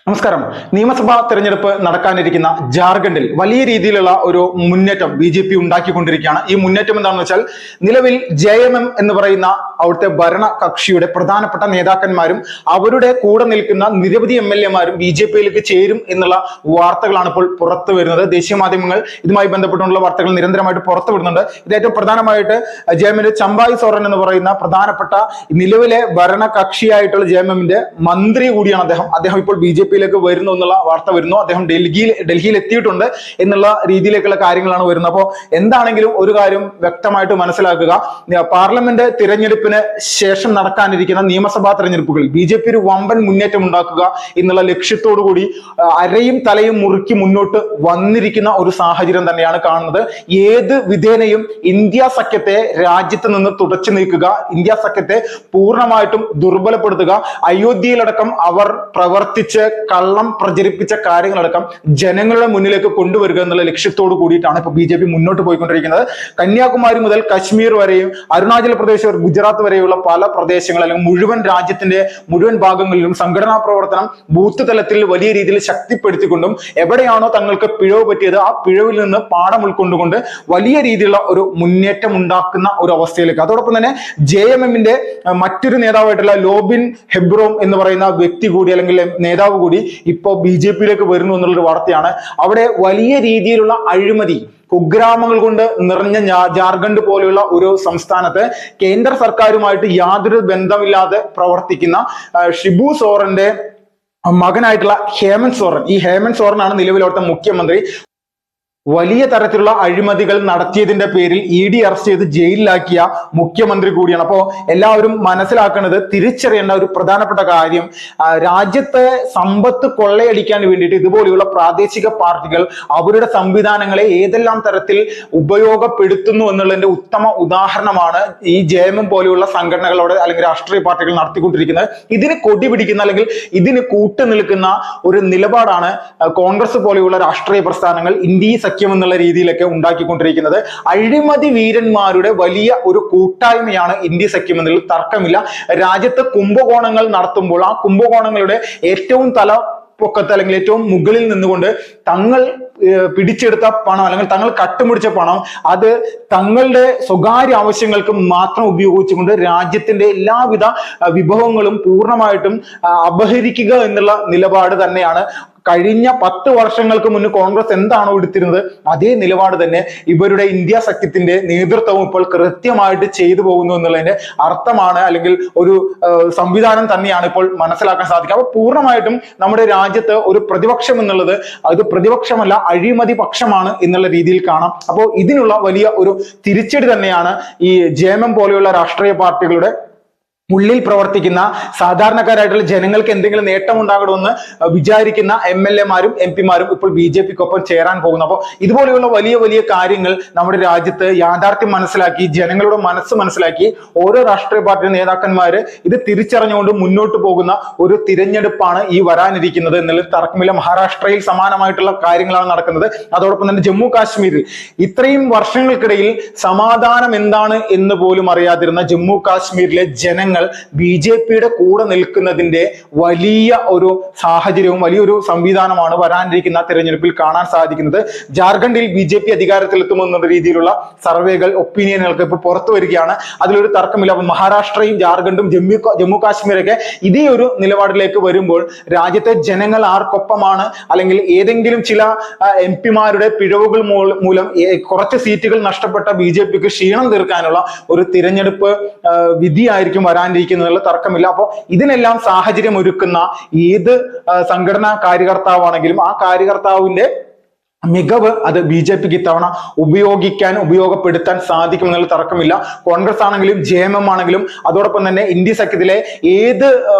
നമസ്കാരം. നിയമസഭാ തെരഞ്ഞെടുപ്പ് നടക്കാനിരിക്കുന്ന ജാർഖണ്ഡിൽ വലിയ രീതിയിലുള്ള ഒരു മുന്നേറ്റം BJP ഉണ്ടാക്കിക്കൊണ്ടിരിക്കുകയാണ്. ഈ മുന്നേറ്റം എന്താണെന്ന് വെച്ചാൽ നിലവിൽ JMM എന്ന് പറയുന്ന അവിടുത്തെ ഭരണ കക്ഷിയുടെ പ്രധാനപ്പെട്ട നേതാക്കന്മാരും അവരുടെ കൂടെ നിൽക്കുന്ന നിരവധി MLA-മാരും BJP-യിലേക്ക് ചേരും എന്നുള്ള വാർത്തകളാണ് ഇപ്പോൾ പുറത്തു വരുന്നത്. ദേശീയ മാധ്യമങ്ങൾ ഇതുമായി ബന്ധപ്പെട്ടുള്ള വാർത്തകൾ നിരന്തരമായിട്ട് പുറത്തു വിടുന്നുണ്ട്. ഇത് ഏറ്റവും പ്രധാനമായിട്ട് JMM-ന്റെ ചമ്പായി സോറൻ എന്ന് പറയുന്ന പ്രധാനപ്പെട്ട നിലവിലെ ഭരണ കക്ഷിയായിട്ടുള്ള JMM-ന്റെ മന്ത്രി കൂടിയാണ് അദ്ദേഹം ഇപ്പോൾ BJP വരുന്നു എന്നുള്ള വാർത്ത വരുന്നു. അദ്ദേഹം ഡൽഹിയിൽ എത്തിയിട്ടുണ്ട് എന്നുള്ള രീതിയിലേക്കുള്ള കാര്യങ്ങളാണ് വരുന്നത്. അപ്പോൾ എന്താണെങ്കിലും ഒരു കാര്യം വ്യക്തമായിട്ട് മനസ്സിലാക്കുക, പാർലമെന്റ് തിരഞ്ഞെടുപ്പിന് ശേഷം നടക്കാനിരിക്കുന്ന നിയമസഭാ തെരഞ്ഞെടുപ്പുകൾ BJP ഒരു വമ്പൻ മുന്നേറ്റം ഉണ്ടാക്കുക എന്നുള്ള ലക്ഷ്യത്തോടു കൂടി അരയും തലയും മുറുക്കി മുന്നോട്ട് വന്നിരിക്കുന്ന ഒരു സാഹചര്യം തന്നെയാണ് കാണുന്നത്. ഏത് വിധേനയും ഇന്ത്യ സഖ്യത്തെ രാജ്യത്ത് നിന്ന് തുടച്ചു നീക്കുക, ഇന്ത്യ സഖ്യത്തെ പൂർണ്ണമായിട്ടും ദുർബലപ്പെടുത്തുക, അയോധ്യയിലടക്കം അവർ പ്രവർത്തിച്ച് കള്ളം പ്രചരിപ്പിച്ച കാര്യങ്ങളടക്കം ജനങ്ങളുടെ മുന്നിലേക്ക് കൊണ്ടുവരിക എന്നുള്ള ലക്ഷ്യത്തോട് കൂടിയിട്ടാണ് ഇപ്പൊ BJP മുന്നോട്ട് പോയിക്കൊണ്ടിരിക്കുന്നത്. കന്യാകുമാരി മുതൽ കശ്മീർ വരെയും അരുണാചൽ പ്രദേശ്, ഗുജറാത്ത് വരെയുള്ള പല പ്രദേശങ്ങൾ അല്ലെങ്കിൽ മുഴുവൻ രാജ്യത്തിന്റെ മുഴുവൻ ഭാഗങ്ങളിലും സംഘടനാ പ്രവർത്തനം ബൂത്ത് തലത്തിൽ വലിയ രീതിയിൽ ശക്തിപ്പെടുത്തിക്കൊണ്ടും എവിടെയാണോ തങ്ങൾക്ക് പിഴവ് പറ്റിയത് ആ പിഴവിൽ നിന്ന് പാഠം ഉൾക്കൊണ്ടുകൊണ്ട് വലിയ രീതിയിലുള്ള ഒരു മുന്നേറ്റം ഉണ്ടാക്കുന്ന ഒരു അവസ്ഥയിലേക്ക്, അതോടൊപ്പം തന്നെ JMM-ന്റെ മറ്റൊരു നേതാവായിട്ടുള്ള ലോബിൻ ഹെബ്രോം എന്ന് പറയുന്ന വ്യക്തി കൂടി അല്ലെങ്കിൽ നേതാവ് കൂടി ഇപ്പോ BJP-യിലേക്ക് വരുന്നു എന്നുള്ളൊരു വാർത്തയാണ്. അവിടെ വലിയ രീതിയിലുള്ള അഴിമതി, കുഗ്രാമങ്ങൾ കൊണ്ട് നിറഞ്ഞ ജാർഖണ്ഡ് പോലെയുള്ള ഒരു സംസ്ഥാനത്ത് കേന്ദ്ര സർക്കാരുമായിട്ട് യാതൊരു ബന്ധമില്ലാതെ പ്രവർത്തിക്കുന്ന ഷിബു സോറന്റെ മകനായിട്ടുള്ള ഹേമന്ത് സോറൻ, ഈ ഹേമന്ത് സോറനാണ് നിലവിൽ അവിടുത്തെ മുഖ്യമന്ത്രി. വലിയ തരത്തിലുള്ള അഴിമതികൾ നടത്തിയതിന്റെ പേരിൽ ED അറസ്റ്റ് ചെയ്ത് ജയിലിലാക്കിയ മുഖ്യമന്ത്രി കൂടിയാണ്. അപ്പോൾ എല്ലാവരും മനസ്സിലാക്കുന്നത്, തിരിച്ചറിയേണ്ട ഒരു പ്രധാനപ്പെട്ട കാര്യം, രാജ്യത്തെ സമ്പത്ത് കൊള്ളയടിക്കാൻ വേണ്ടിയിട്ട് ഇതുപോലെയുള്ള പ്രാദേശിക പാർട്ടികൾ അവരുടെ സംവിധാനങ്ങളെ ഏതെല്ലാം തരത്തിൽ ഉപയോഗപ്പെടുത്തുന്നു എന്നുള്ളതിന്റെ ഉത്തമ ഉദാഹരണമാണ് ഈ JMM പോലെയുള്ള സംഘടനകളോട് അല്ലെങ്കിൽ രാഷ്ട്രീയ പാർട്ടികൾ നടത്തിക്കൊണ്ടിരിക്കുന്നത്. ഇതിന് കൊടി പിടിക്കുന്ന അല്ലെങ്കിൽ ഇതിന് കൂട്ടുനിൽക്കുന്ന ഒരു നിലപാടാണ് കോൺഗ്രസ് പോലെയുള്ള രാഷ്ട്രീയ പ്രസ്ഥാനങ്ങൾ ഇന്ത്യ സഖ്യം എന്നുള്ള രീതിയിലൊക്കെ ഉണ്ടാക്കിക്കൊണ്ടിരിക്കുന്നത്. അഴിമതി വീരന്മാരുടെ വലിയ ഒരു കൂട്ടായ്മയാണ് ഇന്ത്യ സഖ്യം എന്നതിൽ തർക്കമില്ല. രാജ്യത്ത് കുംഭകോണങ്ങൾ നടത്തുമ്പോൾ ആ കുംഭകോണങ്ങളുടെ ഏറ്റവും തലപ്പൊക്കത്ത് അല്ലെങ്കിൽ ഏറ്റവും മുകളിൽ നിന്നുകൊണ്ട് തങ്ങൾ പിടിച്ചെടുത്ത പണം അല്ലെങ്കിൽ തങ്ങൾ കട്ടുമുടിച്ച പണം അത് തങ്ങളുടെ സ്വകാര്യ ആവശ്യങ്ങൾക്ക് മാത്രം ഉപയോഗിച്ചുകൊണ്ട് രാജ്യത്തിന്റെ എല്ലാവിധ വിഭവങ്ങളും പൂർണ്ണമായിട്ടും അപഹരിക്കുക എന്നുള്ള നിലപാട് തന്നെയാണ് കഴിഞ്ഞ 10 വർഷങ്ങൾക്ക് മുന്നേ കോൺഗ്രസ് എന്താണോ എടുത്തിരുന്നത് അതേ നിലപാട് തന്നെ ഇവരുടെ ഇന്ത്യ സഖ്യത്തിന്റെ നേതൃത്വവും ഇപ്പോൾ കൃത്യമായിട്ട് ചെയ്തു പോകുന്നു എന്നുള്ളതിന്റെ അർത്ഥമാണ്, അല്ലെങ്കിൽ ഒരു സംവിധാനം തന്നെയാണ് ഇപ്പോൾ മനസ്സിലാക്കാൻ സാധിക്കുക. അപ്പൊ പൂർണ്ണമായിട്ടും നമ്മുടെ രാജ്യത്ത് ഒരു പ്രതിപക്ഷം എന്നുള്ളത് അത് പ്രതിപക്ഷമല്ല, അഴിമതി പക്ഷമാണ് എന്നുള്ള രീതിയിൽ കാണാം. അപ്പോൾ ഇതിനുള്ള വലിയ ഒരു തിരിച്ചടി തന്നെയാണ് ഈ JMM പോലെയുള്ള രാഷ്ട്രീയ പാർട്ടികളുടെ ഉള്ളിൽ പ്രവർത്തിക്കുന്ന സാധാരണക്കാരായിട്ടുള്ള ജനങ്ങൾക്ക് എന്തെങ്കിലും നേട്ടം ഉണ്ടാകണമെന്ന് വിചാരിക്കുന്ന MLA-മാരും MP-മാരും ഇപ്പോൾ BJP-ക്കൊപ്പം ചേരാൻ പോകുന്നു. അപ്പോൾ ഇതുപോലെയുള്ള വലിയ വലിയ കാര്യങ്ങൾ നമ്മുടെ രാജ്യത്ത് യാഥാർത്ഥ്യം മനസ്സിലാക്കി, ജനങ്ങളുടെ മനസ്സ് മനസ്സിലാക്കി ഓരോ രാഷ്ട്രീയ പാർട്ടി നേതാക്കന്മാര് ഇത് തിരിച്ചറിഞ്ഞുകൊണ്ട് മുന്നോട്ട് പോകുന്ന ഒരു തിരഞ്ഞെടുപ്പാണ് ഈ വരാനിരിക്കുന്നത് എന്നുള്ളത് തർക്കമില്ല. മഹാരാഷ്ട്രയിൽ സമാനമായിട്ടുള്ള കാര്യങ്ങളാണ് നടക്കുന്നത്. അതോടൊപ്പം തന്നെ ജമ്മു കാശ്മീരിൽ ഇത്രയും വർഷങ്ങൾക്കിടയിൽ സമാധാനം എന്താണ് എന്ന് പോലും അറിയാതിരുന്ന ജമ്മു കാശ്മീരിലെ ജനങ്ങൾ BJP-യുടെ കൂടെ നിൽക്കുന്നതിന്റെ വലിയ ഒരു സാഹചര്യവും വലിയൊരു സംവിധാനമാണ് വരാനിരിക്കുന്ന തെരഞ്ഞെടുപ്പിൽ കാണാൻ സാധിക്കുന്നത്. ജാർഖണ്ഡിൽ BJP അധികാരത്തിലെത്തുമെന്നുള്ള രീതിയിലുള്ള സർവേകൾ, ഒപ്പീനിയനുകൾക്ക് ഇപ്പോൾ പുറത്തു വരികയാണ്. അതിലൊരു തർക്കമില്ല. അപ്പൊ മഹാരാഷ്ട്രയും ജാർഖണ്ഡും ജമ്മു കാശ്മീരൊക്കെ ഇതേ ഒരു നിലപാടിലേക്ക് വരുമ്പോൾ രാജ്യത്തെ ജനങ്ങൾ ആർക്കൊപ്പമാണ്, അല്ലെങ്കിൽ ഏതെങ്കിലും ചില MP-മാരുടെ പിഴവുകൾ മൂലം കുറച്ച് സീറ്റുകൾ നഷ്ടപ്പെട്ട BJP-ക്ക് ക്ഷീണം തീർക്കാനുള്ള ഒരു തിരഞ്ഞെടുപ്പ് വിധിയായിരിക്കും വരാനിരിക്കുന്നതിൽ തർക്കമില്ല. അപ്പോൾ ഇതിനെല്ലാം സാഹചര്യം ഒരുക്കുന്ന ഏത് സംഘടനാ കാര്യകർത്താവാണെങ്കിലും ആ കാര്യകർത്താവിന്റെ മികവ് അത് BJP-ക്ക് ഇത്തവണ ഉപയോഗപ്പെടുത്താൻ സാധിക്കുമെന്നുള്ള തർക്കമില്ല. കോൺഗ്രസ് ആണെങ്കിലും JMM ആണെങ്കിലും അതോടൊപ്പം തന്നെ ഇന്ത്യ സഖ്യത്തിലെ ഏത്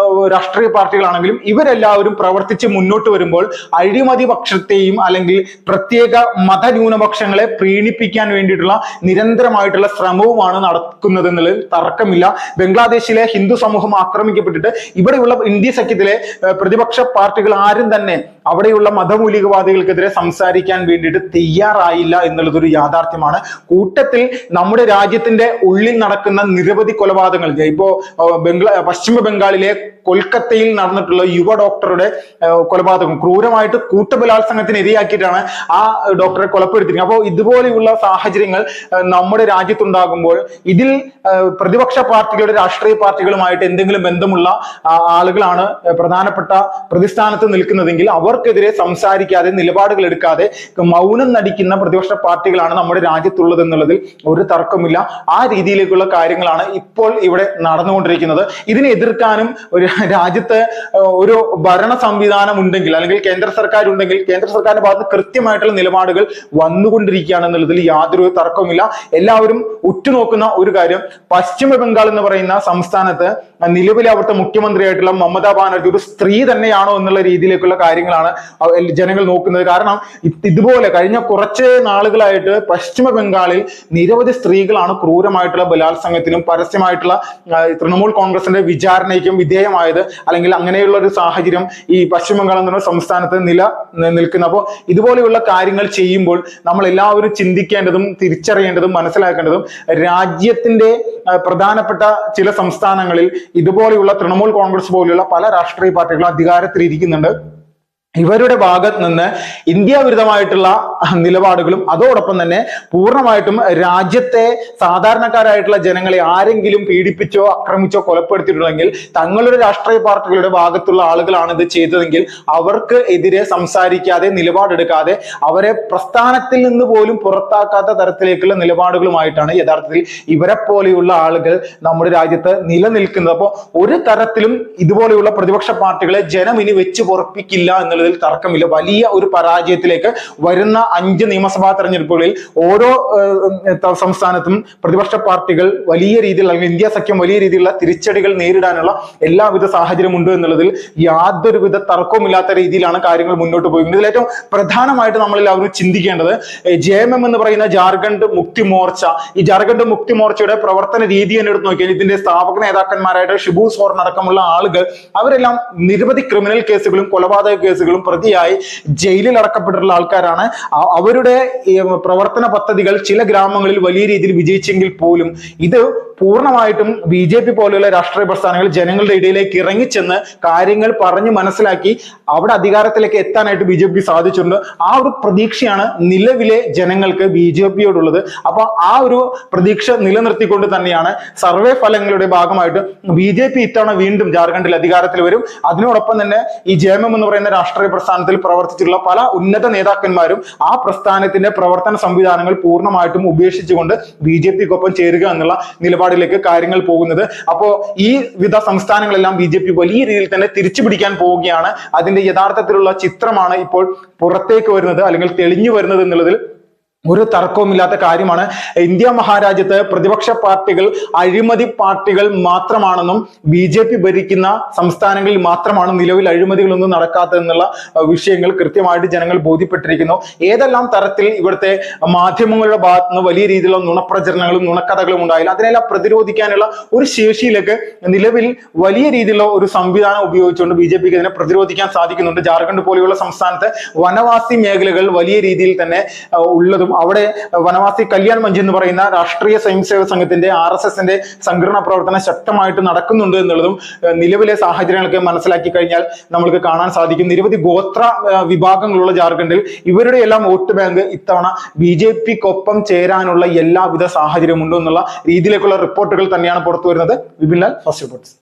രാഷ്ട്രീയ പാർട്ടികളാണെങ്കിലും ഇവരെല്ലാവരും പ്രവർത്തിച്ച് മുന്നോട്ട് വരുമ്പോൾ അഴിമതി പക്ഷത്തെയും അല്ലെങ്കിൽ പ്രത്യേക മതന്യൂനപക്ഷങ്ങളെ പ്രീണിപ്പിക്കാൻ വേണ്ടിയിട്ടുള്ള നിരന്തരമായിട്ടുള്ള ശ്രമവുമാണ് നടക്കുന്നത് എന്നുള്ളതിൽ തർക്കമില്ല. ബംഗ്ലാദേശിലെ ഹിന്ദു സമൂഹം ആക്രമിക്കപ്പെട്ടിട്ട് ഇവിടെയുള്ള ഇന്ത്യ സഖ്യത്തിലെ പ്രതിപക്ഷ പാർട്ടികൾ ആരും തന്നെ അവിടെയുള്ള മതമൂലികവാദികൾക്കെതിരെ സംസാരിക്കാൻ വേണ്ടിയിട്ട് തയ്യാറായില്ല എന്നുള്ളതൊരു യാഥാർത്ഥ്യമാണ്. കൂട്ടത്തിൽ നമ്മുടെ രാജ്യത്തിന്റെ ഉള്ളിൽ നടക്കുന്ന നിരവധി കൊലപാതകങ്ങൾ, ഇപ്പോ പശ്ചിമ ബംഗാളിലെ കൊൽക്കത്തയിൽ നടന്നിട്ടുള്ള യുവ ഡോക്ടറുടെ കൊലപാതകം ക്രൂരമായിട്ട് കൂട്ടബലാത്സംഗത്തിന് ഇരയാക്കിയിട്ടാണ് ആ ഡോക്ടറെ കൊലപ്പെടുത്തിയിരിക്കുന്നത്. അപ്പോൾ ഇതുപോലെയുള്ള സാഹചര്യങ്ങൾ നമ്മുടെ രാജ്യത്തുണ്ടാകുമ്പോൾ ഇതിൽ പ്രതിപക്ഷ പാർട്ടികളുടെ രാഷ്ട്രീയ പാർട്ടികളുമായിട്ട് എന്തെങ്കിലും ബന്ധമുള്ള ആളുകളാണ് പ്രധാനപ്പെട്ട പ്രതിസ്ഥാനത്ത് നിൽക്കുന്നതെങ്കിൽ അവർക്കെതിരെ സംസാരിക്കാതെ നിലപാടുകൾ എടുക്കാതെ മൗനം നടിക്കുന്ന പ്രതിപക്ഷ പാർട്ടികളാണ് നമ്മുടെ രാജ്യത്തുള്ളത് എന്നുള്ളതിൽ ഒരു തർക്കമില്ല. ആ രീതിയിലേക്കുള്ള കാര്യങ്ങളാണ് ഇപ്പോൾ ഇവിടെ നടന്നുകൊണ്ടിരിക്കുന്നത്. ഇതിനെ എതിർക്കാനും ഒരു രാജ്യത്ത് ഒരു ഭരണ സംവിധാനം ഉണ്ടെങ്കിൽ അല്ലെങ്കിൽ കേന്ദ്ര സർക്കാർ ഉണ്ടെങ്കിൽ കേന്ദ്ര സർക്കാരിന്റെ ഭാഗത്ത് കൃത്യമായിട്ടുള്ള നിലപാടുകൾ വന്നുകൊണ്ടിരിക്കുകയാണ് എന്നുള്ളതിൽ യാതൊരു തർക്കവുമില്ല. എല്ലാവരും ഉറ്റുനോക്കുന്ന ഒരു കാര്യം, പശ്ചിമ ബംഗാൾ എന്ന് പറയുന്ന സംസ്ഥാനത്ത് നിലവിലെ അവിടുത്തെ മുഖ്യമന്ത്രിയായിട്ടുള്ള മമതാ ബാനർജി ഒരു സ്ത്രീ തന്നെയാണോ എന്നുള്ള രീതിയിലേക്കുള്ള കാര്യങ്ങളാണ് ജനങ്ങൾ നോക്കുന്നത്. കാരണം ഇതുപോലെ കഴിഞ്ഞ കുറച്ച് നാളുകളായിട്ട് പശ്ചിമ ബംഗാളിൽ നിരവധി സ്ത്രീകളാണ് ക്രൂരമായിട്ടുള്ള ബലാത്സംഗത്തിനും പരസ്യമായിട്ടുള്ള തൃണമൂൽ കോൺഗ്രസിന്റെ വിചാരണയ്ക്കും വിധേയമായത്. അല്ലെങ്കിൽ അങ്ങനെയുള്ള ഒരു സാഹചര്യം ഈ പശ്ചിമ ബംഗാൾ എന്ന സംസ്ഥാനത്ത് നിൽക്കുന്നത്. അപ്പോൾ ഇതുപോലെയുള്ള കാര്യങ്ങൾ ചെയ്യുമ്പോൾ നമ്മൾ എല്ലാവരും ചിന്തിക്കേണ്ടതും തിരിച്ചറിയേണ്ടതും മനസ്സിലാക്കേണ്ടതും രാജ്യത്തിന്റെ പ്രധാനപ്പെട്ട ചില സംസ്ഥാനങ്ങളിൽ ഇതുപോലെയുള്ള തൃണമൂൽ കോൺഗ്രസ് പോലെയുള്ള പല രാഷ്ട്രീയ പാർട്ടികളും അധികാരത്തിൽ ഇരിക്കുന്നുണ്ട്. ഇവരുടെ ഭാഗത്ത് നിന്ന് ഇന്ത്യ വിരുദ്ധമായിട്ടുള്ള നിലപാടുകളും അതോടൊപ്പം തന്നെ പൂർണ്ണമായിട്ടും രാജ്യത്തെ സാധാരണക്കാരായിട്ടുള്ള ജനങ്ങളെ ആരെങ്കിലും പീഡിപ്പിച്ചോ ആക്രമിച്ചോ കൊലപ്പെടുത്തിയിട്ടുണ്ടെങ്കിൽ തങ്ങളുടെ രാഷ്ട്രീയ പാർട്ടികളുടെ ഭാഗത്തുള്ള ആളുകളാണ് ഇത് ചെയ്തതെങ്കിൽ അവർക്ക് എതിരെ സംസാരിക്കാതെ നിലപാടെടുക്കാതെ അവരെ പ്രസ്ഥാനത്തിൽ നിന്ന് പോലും പുറത്താക്കാത്ത തരത്തിലേക്കുള്ള നിലപാടുകളുമായിട്ടാണ് യഥാർത്ഥത്തിൽ ഇവരെ പോലെയുള്ള ആളുകൾ നമ്മുടെ രാജ്യത്ത് നിലനിൽക്കുന്നത്. അപ്പോൾ ഒരു തരത്തിലും ഇതുപോലെയുള്ള പ്രതിപക്ഷ പാർട്ടികളെ ജനം ഇനി വെച്ച് പൊറപ്പിക്കില്ല എന്നുള്ളതിൽ തർക്കമില്ല. വലിയ ഒരു പരാജയത്തിലേക്ക് വരുന്ന 5 നിയമസഭാ തെരഞ്ഞെടുപ്പുകളിൽ ഓരോ സംസ്ഥാനത്തും പ്രതിപക്ഷ പാർട്ടികൾ വലിയ രീതിയിൽ അല്ലെങ്കിൽ ഇന്ത്യ സഖ്യം വലിയ രീതിയിലുള്ള തിരിച്ചടികൾ നേരിടാനുള്ള എല്ലാവിധ സാഹചര്യം ഉണ്ട് എന്നുള്ളതിൽ യാതൊരുവിധ തർക്കവുമില്ലാത്ത രീതിയിലാണ് കാര്യങ്ങൾ മുന്നോട്ട് പോകുന്നത്. ഇതിൽ ഏറ്റവും പ്രധാനമായിട്ട് നമ്മളെല്ലാവരും ചിന്തിക്കേണ്ടത് JMM എന്ന് പറയുന്ന ജാർഖണ്ഡ് മുക്തി മോർച്ച, ഈ ജാർഖണ്ഡ് മുക്തി മോർച്ചയുടെ പ്രവർത്തന രീതി തന്നെ എടുത്ത് നോക്കിയാൽ ഇതിന്റെ സ്ഥാപക നേതാക്കന്മാരായിട്ട് ഷിബു സോറൻ അടക്കമുള്ള ആളുകൾ അവരെല്ലാം നിരവധി ക്രിമിനൽ കേസുകളും കൊലപാതക കേസുകളും പ്രതിയായി ജയിലിൽ അടക്കപ്പെട്ടിട്ടുള്ള ആൾക്കാരാണ്. അവരുടെ പ്രവർത്തന പദ്ധതികൾ ചില ഗ്രാമങ്ങളിൽ വലിയ രീതിയിൽ വിജയിച്ചെങ്കിൽ പോലും ഇത് പൂർണ്ണമായിട്ടും BJP പോലെയുള്ള രാഷ്ട്രീയ പ്രസ്ഥാനങ്ങൾ ജനങ്ങളുടെ ഇടയിലേക്ക് ഇറങ്ങിച്ചെന്ന് കാര്യങ്ങൾ പറഞ്ഞു മനസ്സിലാക്കി അവിടെ അധികാരത്തിലേക്ക് എത്താനായിട്ട് BJP സാധിച്ചിട്ടുണ്ട്. ആ ഒരു പ്രതീക്ഷയാണ് നിലവിലെ ജനങ്ങൾക്ക് BJPയോടുള്ളത്. അപ്പൊ ആ ഒരു പ്രതീക്ഷ നിലനിർത്തിക്കൊണ്ട് തന്നെയാണ് സർവേ ഫലങ്ങളുടെ ഭാഗമായിട്ട് BJP ഇത്തവണ വീണ്ടും ജാർഖണ്ഡിൽ അധികാരത്തിൽ വരും. അതിനോടൊപ്പം തന്നെ ഈ JMM എന്ന് പറയുന്ന രാഷ്ട്രീയ പ്രസ്ഥാനത്തിൽ പ്രവർത്തിച്ചിട്ടുള്ള പല ഉന്നത നേതാക്കന്മാരും ആ പ്രസ്ഥാനത്തിന്റെ പ്രവർത്തന സംവിധാനങ്ങൾ പൂർണ്ണമായിട്ടും ഉപേക്ഷിച്ചുകൊണ്ട് BJPക്കൊപ്പം ചേരുക എന്നുള്ള നിലപാടിലേക്ക് കാര്യങ്ങൾ പോകുന്നത്. അപ്പോ ഈ വിധ സംസ്ഥാനങ്ങളെല്ലാം BJP വലിയ രീതിയിൽ തന്നെ തിരിച്ചു പിടിക്കാൻ പോവുകയാണ്. അതിന്റെ യഥാർത്ഥത്തിലുള്ള ചിത്രമാണ് ഇപ്പോൾ പുറത്തേക്ക് വരുന്നത് അല്ലെങ്കിൽ തെളിഞ്ഞു വരുന്നത് എന്നുള്ളതിൽ ഒരു തർക്കവുമില്ലാത്ത കാര്യമാണ്. ഇന്ത്യ മഹാരാജ്യത്ത് പ്രതിപക്ഷ പാർട്ടികൾ അഴിമതി പാർട്ടികൾ മാത്രമാണെന്നും BJP ഭരിക്കുന്ന സംസ്ഥാനങ്ങളിൽ മാത്രമാണ് നിലവിൽ അഴിമതികളൊന്നും നടക്കാത്തതെന്നുള്ള വിഷയങ്ങൾ കൃത്യമായിട്ട് ജനങ്ങൾ ബോധ്യപ്പെട്ടിരിക്കുന്നു. ഏതെല്ലാം തരത്തിൽ ഇവിടുത്തെ മാധ്യമങ്ങളുടെ ഭാഗത്ത് നിന്ന് വലിയ രീതിയിലുള്ള നുണപ്രചരണങ്ങളും നുണക്കഥകളും ഉണ്ടായില്ല, അതിനെല്ലാം പ്രതിരോധിക്കാനുള്ള ഒരു ശേഷിയിലേക്ക് നിലവിൽ വലിയ രീതിയിലുള്ള ഒരു സംവിധാനം ഉപയോഗിച്ചുകൊണ്ട് BJPക്ക് ഇതിനെ പ്രതിരോധിക്കാൻ സാധിക്കുന്നുണ്ട്. ജാർഖണ്ഡ് പോലെയുള്ള സംസ്ഥാനത്തെ വനവാസി മേഖലകൾ വലിയ രീതിയിൽ തന്നെ ഉള്ളതും അവിടെ വനവാസി കല്യാൺ മഞ്ച് എന്ന് പറയുന്ന രാഷ്ട്രീയ സ്വയംസേവക സംഘത്തിന്റെ RSSന്റെ സംഘടനാ പ്രവർത്തനം ശക്തമായിട്ട് നടക്കുന്നുണ്ട് എന്നുള്ളതും നിലവിലെ സാഹചര്യങ്ങളൊക്കെ മനസ്സിലാക്കി കഴിഞ്ഞാൽ നമ്മൾക്ക് കാണാൻ സാധിക്കും. നിരവധി ഗോത്ര വിഭാഗങ്ങളുള്ള ജാർഖണ്ഡിൽ ഇവരുടെ എല്ലാം വോട്ട് ബാങ്ക് ഇത്തവണ BJPക്കൊപ്പം ചേരാനുള്ള എല്ലാവിധ സാഹചര്യമുണ്ടോ എന്നുള്ള രീതിയിലേക്കുള്ള റിപ്പോർട്ടുകൾ തന്നെയാണ് പുറത്തു വരുന്നത്. Vipin Lal, first reports.